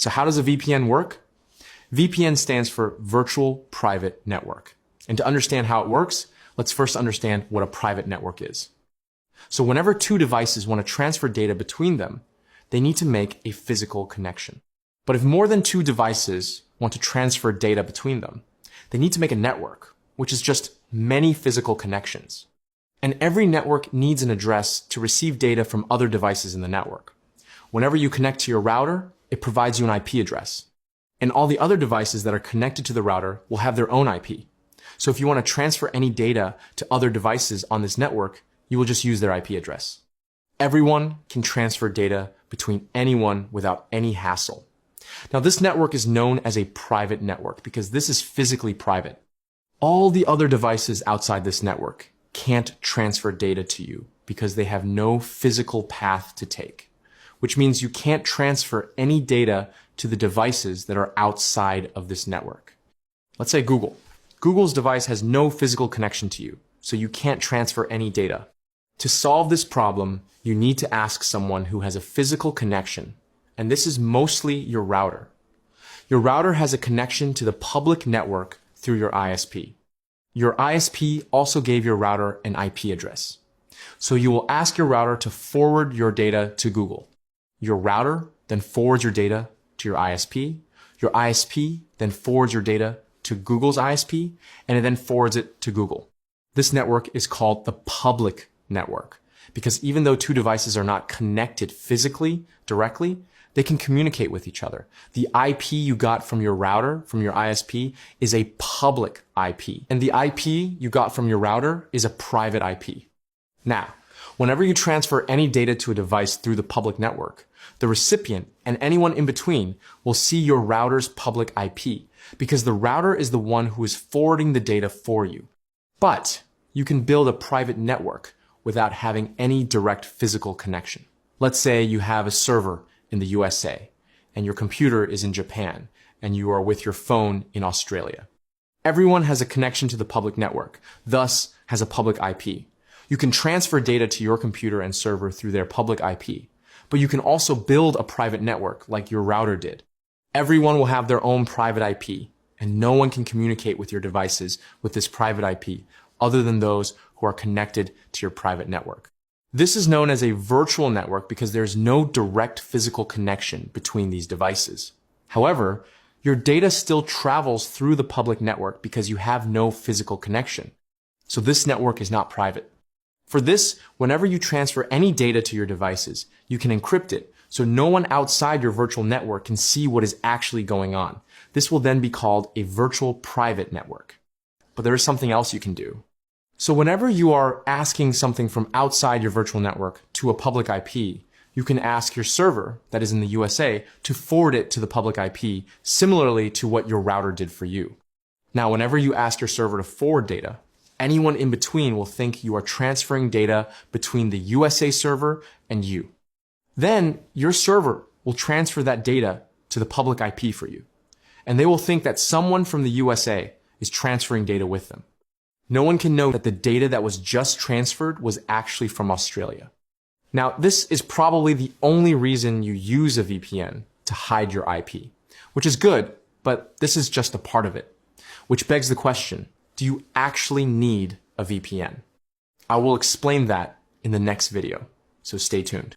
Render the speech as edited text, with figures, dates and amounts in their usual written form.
So how does a VPN work? VPN stands for Virtual Private Network. And to understand how it works, let's first understand what a private network is. So whenever two devices want to transfer data between them, they need to make a physical connection. But if more than two devices want to transfer data between them, they need to make a network, which is just many physical connections. And every network needs an address to receive data from other devices in the network. Whenever you connect to your router, it provides you an IP address. And all the other devices that are connected to the router will have their own IP. So if you want to transfer any data to other devices on this network, you will just use their IP address. Everyone can transfer data between anyone without any hassle. Now, this network is known as a private network because this is physically private. All the other devices outside this network can't transfer data to you because they have no physical path to take, which means you can't transfer any data to the devices that are outside of this network. Let's say Google. Google's device has no physical connection to you, so you can't transfer any data. To solve this problem, you need to ask someone who has a physical connection, and this is mostly your router. Your router has a connection to the public network through your ISP. Your ISP also gave your router an IP address. So you will ask your router to forward your data to Google. Your router then forwards your data to your ISP. Your ISP then forwards your data to Google's ISP, and it then forwards it to Google. This network is called the public network because even though two devices are not connected physically, directly, they can communicate with each other. The IP you got from your router, from your ISP, is a public IP. And the IP you got from your router is a private IP. Now, whenever you transfer any data to a device through the public network, the recipient and anyone in between will see your router's public IP because the router is the one who is forwarding the data for you. But you can build a private network without having any direct physical connection. Let's say you have a server in the USA and your computer is in Japan and you are with your phone in Australia. Everyone has a connection to the public network, thus has a public IP. You can transfer data to your computer and server through their public IP, but you can also build a private network like your router did. Everyone will have their own private IP, and no one can communicate with your devices with this private IP other than those who are connected to your private network. This is known as a virtual network because there's no direct physical connection between these devices. However, your data still travels through the public network because you have no physical connection. So this network is not private. For this, whenever you transfer any data to your devices, you can encrypt it so no one outside your virtual network can see what is actually going on. This will then be called a virtual private network. But there is something else you can do. So whenever you are asking something from outside your virtual network to a public IP, you can ask your server that is in the USA to forward it to the public IP similarly to what your router did for you. Now, whenever you ask your server to forward data, anyone in between will think you are transferring data between the USA server and you. Then your server will transfer that data to the public IP for you. And they will think that someone from the USA is transferring data with them. No one can know that the data that was just transferred was actually from Australia. Now, this is probably the only reason you use a VPN to hide your IP, which is good, but this is just a part of it. Which begs the question, do you actually need a VPN? I will explain that in the next video, so stay tuned.